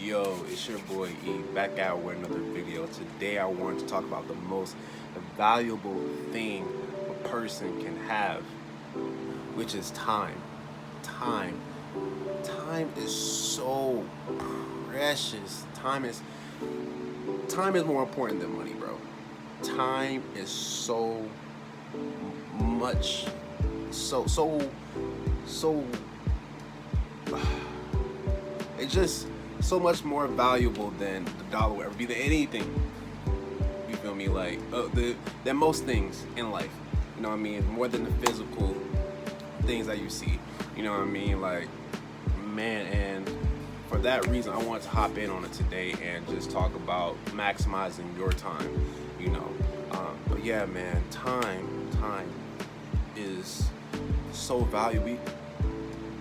Yo, it's your boy E, back out with another video. Today I wanted to talk about the most valuable thing a person can have, which is time. Time. Time is so precious. Time is more important than money, bro. Time is so much so it's just so much more valuable than the dollar will ever be, than anything. You feel me? Like than most things in life. You know what I mean? More than the physical things that you see. You know what I mean? Like, man, and for that reason, I wanted to hop in on it today and just talk about maximizing your time. You know, but yeah, man, time is so valuable.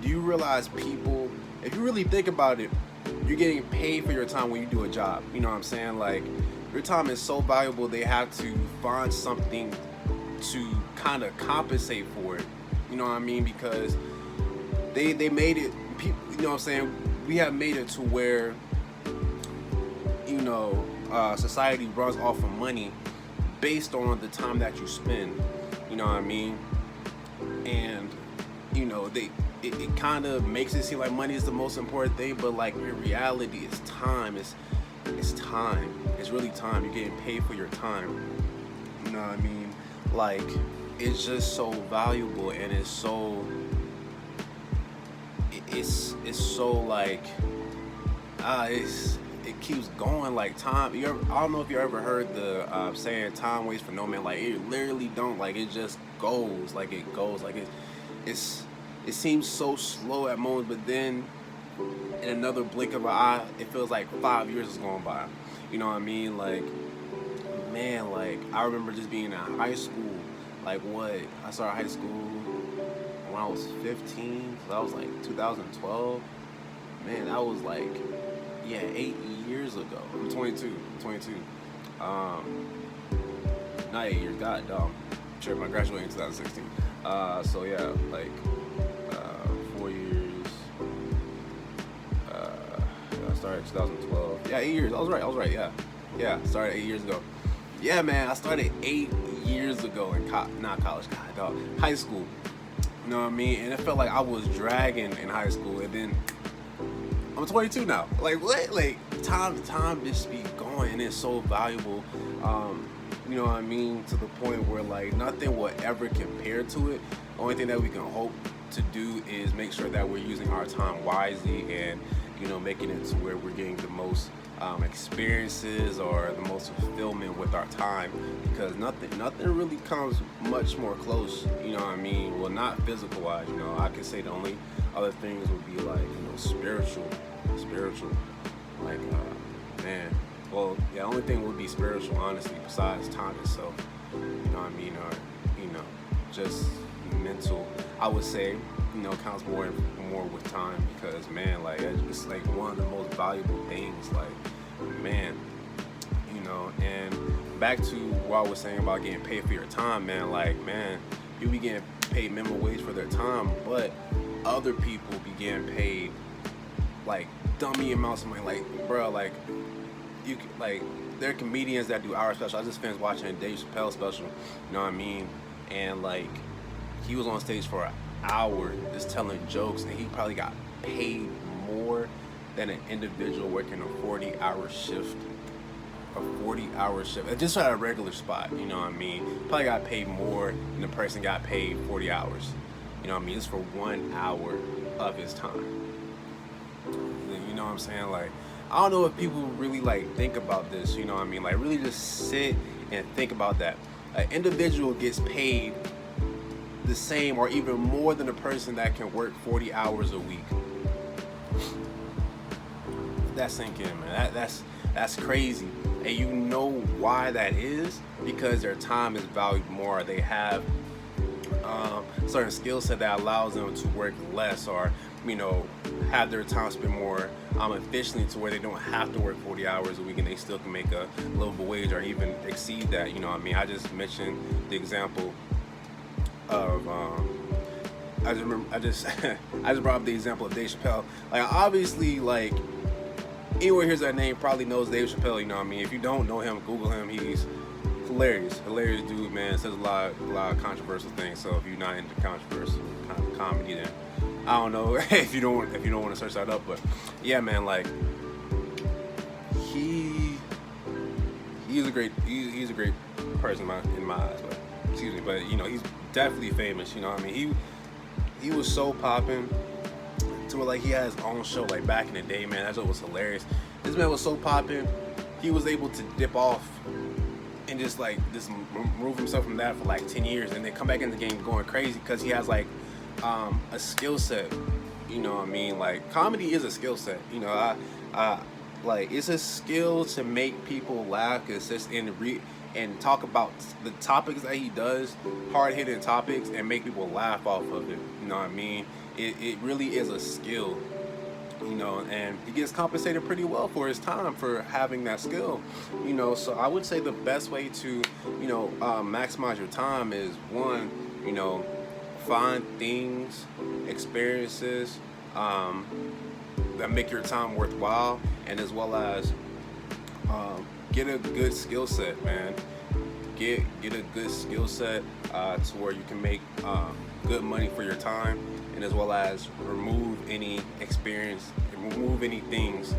Do you realize people? If you really think about it, you're getting paid for your time when you do a job. You know what I'm saying? Like, your time is so valuable, they have to find something to kind of compensate for it. You know what I mean? Because they made it, people, you know what I'm saying? We have made it to where, you know, society runs off of money based on the time that you spend. You know what I mean? And, you know, it kind of makes it seem like money is the most important thing, but like in reality, it's time. It's time. It's really time. You're getting paid for your time. You know what I mean? Like, it's just so valuable, and it's so like it keeps going. Like, time. I don't know if you ever heard the saying "time waits for no man." Like, it literally don't. Like, it just goes. Like, it goes. Like, it seems so slow at moments, but then in another blink of an eye, it feels like 5 years is going by. You know what I mean? Like, man, like, I remember just being in high school. Like, what? I started high school when I was 15, so that was like 2012. Man, that was like, yeah, 8 years ago. I'm 22. Not 8 years, god damn. Sure, I graduated in 2016. So yeah, like, 4 years. I started in 2012. Yeah, 8 years. I was right. Yeah. Started 8 years ago. Yeah, man. I started 8 years ago in not college. God, dog. High school. You know what I mean? And it felt like I was dragging in high school, and then I'm 22 now. Like, what? Like, time just be going, and it's so valuable. You know what I mean? To the point where, like, nothing will ever compare to it. The only thing that we can hope to do is make sure that we're using our time wisely, and, you know, making it to where we're getting the most experiences or the most fulfillment with our time, because nothing really comes much more close. You know what I mean? Well, not physical wise. You know, I could say the only other things would be like, you know, spiritual. Like, man. Well, yeah, the only thing would be spiritual, honestly, besides time itself. You know what I mean? Or, you know, just mental. I would say, you know, counts more with time, because, man, like, it's like one of the most valuable things. Like, man, you know. And back to what I was saying about getting paid for your time, man. Like, man, you be getting paid minimum wage for their time, but other people be getting paid like dummy amounts of money. Like, bro, like, there are comedians that do hour special. I just finished watching a Dave Chappelle special. You know what I mean? And, like, he was on stage for an hour just telling jokes, and he probably got paid more than an individual working a 40-hour shift. Just at a regular spot. You know what I mean? Probably got paid more than the person got paid 40 hours. You know what I mean? It's for 1 hour of his time. You know what I'm saying? Like, I don't know if people really, like, think about this. You know what I mean? Like, really just sit and think about that. An individual gets paid the same or even more than a person that can work 40 hours a week. That's sinking in, man. That's crazy. And you know why that is? Because their time is valued more. They have certain skill set that allows them to work less, or, you know, have their time spent more efficiently, to where they don't have to work 40 hours a week and they still can make a livable wage or even exceed that. You know what I mean? I just mentioned the example of I just brought up the example of Dave Chappelle. Like, obviously, like, anyone hears that name probably knows Dave Chappelle. You know what I mean? If you don't know him, Google him. He's hilarious dude, man. Says a lot of controversial things. So if you're not into controversial kind of comedy, then I don't know if you don't want to search that up. But yeah, man, like he's a great person in my eyes. But excuse me, but you know, he's definitely famous. You know what I mean? He was so popping to where like he had his own show like back in the day, man. That show was hilarious. This man was so popping, he was able to dip off and just remove himself from that for like 10 years and then come back in the game going crazy because he has like a skill set. You know what I mean? Like comedy is a skill set. You know, I like it's a skill to make people laugh, consistent and talk about the topics that he does, hard-hitting topics, and make people laugh off of it. You know what I mean? It really is a skill, you know, and he gets compensated pretty well for his time for having that skill, you know. So I would say the best way to, you know, maximize your time is one, you know, find things, experiences that make your time worthwhile, and as well as get a good skill set, man. Get a good skill set to where you can make good money for your time, and as well as remove any experience, remove any things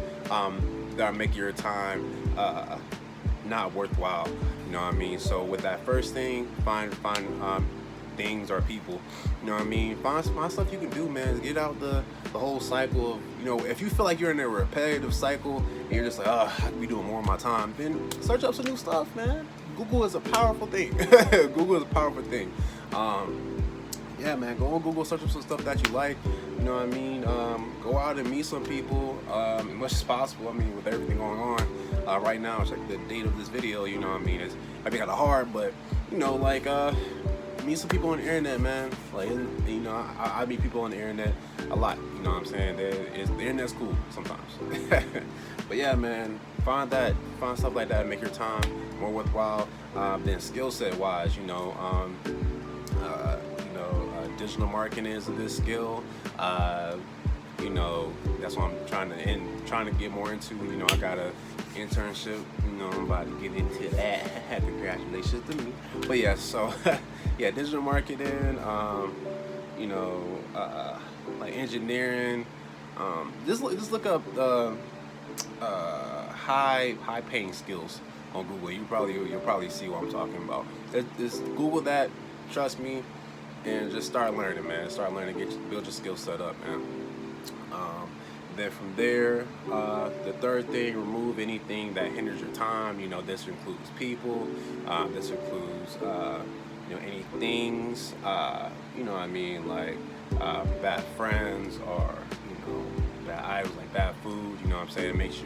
that make your time not worthwhile. You know what I mean? So with that first thing, find things or people. You know what I mean? Find stuff you can do, man. Get out the whole cycle of, you know, if you feel like you're in a repetitive cycle and you're just like, oh, I could be doing more of my time, then search up some new stuff, man. Google is a powerful thing. Google is a powerful thing. Yeah, man, go on Google, search up some stuff that you like. You know what I mean? Go out and meet some people as much as possible. I mean, with everything going on right now, it's like the date of this video, you know what I mean? It's might be kind of hard, but, you know, like, meet some people on the internet, man. Like, you know, I meet people on the internet a lot. You know what I'm saying? The internet's cool sometimes. But yeah, man, find stuff like that, make your time more worthwhile. Then skill set wise, you know, digital marketing is a good skill. You know, that's what I'm trying to get more into. You know, I got a internship. You know, I'm about to get into that. Congratulations to me. But yeah, so yeah, digital marketing. You know, like engineering. Just look up high paying skills on Google. You'll probably see what I'm talking about. Just Google that. Trust me. And just start learning, man. Start learning, build your skill set up, man. Then from there, the third thing, remove anything that hinders your time. You know, this includes people. This includes, you know, any things. You know what I mean, like bad friends or, you know, bad items like bad food. You know what I'm saying? It makes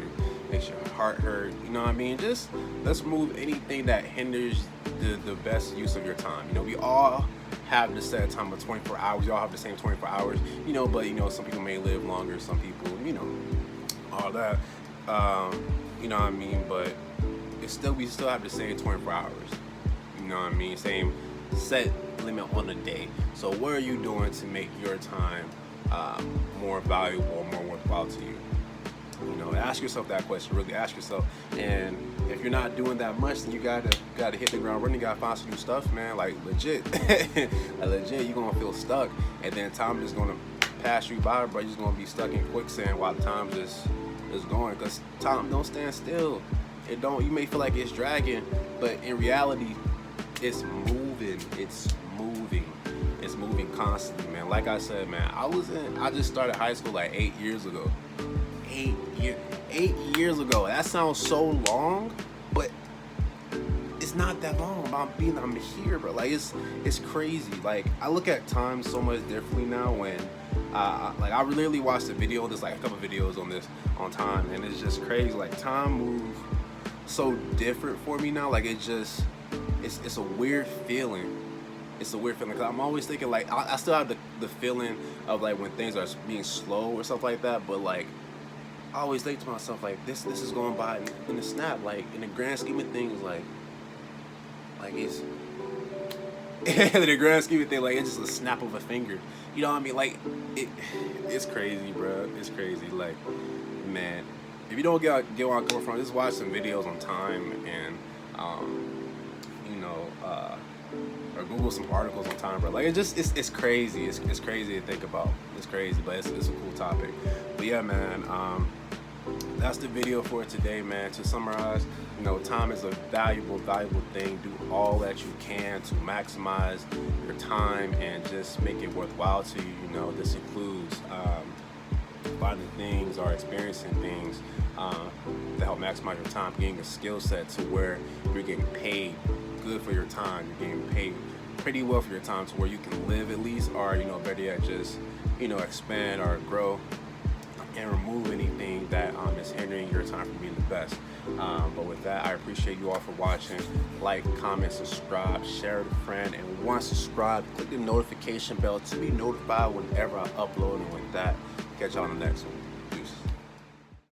your heart hurt. You know what I mean? Just let's remove anything that hinders the best use of your time. You know, we all have the set time of 24 hours. You all have the same 24 hours, you know, but, you know, some people may live longer, some people, you know, all that, you know what I mean, but we still have the same 24 hours, you know what I mean, same set limit on the day. So what are you doing to make your time more valuable, more worthwhile to you? You know, ask yourself that question. Really ask yourself. And if you're not doing that much, then you gotta hit the ground running. You gotta find some new stuff, man. Like legit, you're gonna feel stuck, and then time is gonna pass you by, bro. You're just gonna be stuck in quicksand while the time just is going. Cause time don't stand still. It don't. You may feel like it's dragging, but in reality, it's moving. It's moving constantly, man. Like I said, man, I just started high school like 8 years ago. 8 years ago. That sounds so long, but it's not that long. I'm here, bro. Like it's crazy. Like I look at time so much differently now. When like I literally watched a video. There's like a couple videos on time, and it's just crazy. Like time moves so different for me now. Like it's a weird feeling. It's a weird feeling because I'm always thinking like I still have the feeling of like when things are being slow or stuff like that, but like I always think to myself like this is going by in a snap. Like in the grand scheme of things, like it's in the grand scheme of things, like it's just a snap of a finger. You know what I mean? Like it's crazy, bro. It's crazy. Like, man, if you don't get where I'm coming from, just watch some videos on time and you know, or Google some articles on time, bro. Like it's crazy. It's crazy to think about. It's crazy, but it's a cool topic. But yeah, man. That's the video for today, man. To summarize, you know, time is a valuable thing. Do all that you can to maximize your time and just make it worthwhile to you. You know, this includes finding things or experiencing things to help maximize your time, getting a skill set to where you're getting paid good for your time. You're getting paid pretty well for your time to where you can live at least, or, you know, better yet, just, you know, expand or grow and remove anything that is hindering your time from being the best. But with that, I appreciate you all for watching. Like, comment, subscribe, share with a friend, and once subscribed, click the notification bell to be notified whenever I upload. And with that, catch y'all on the next one.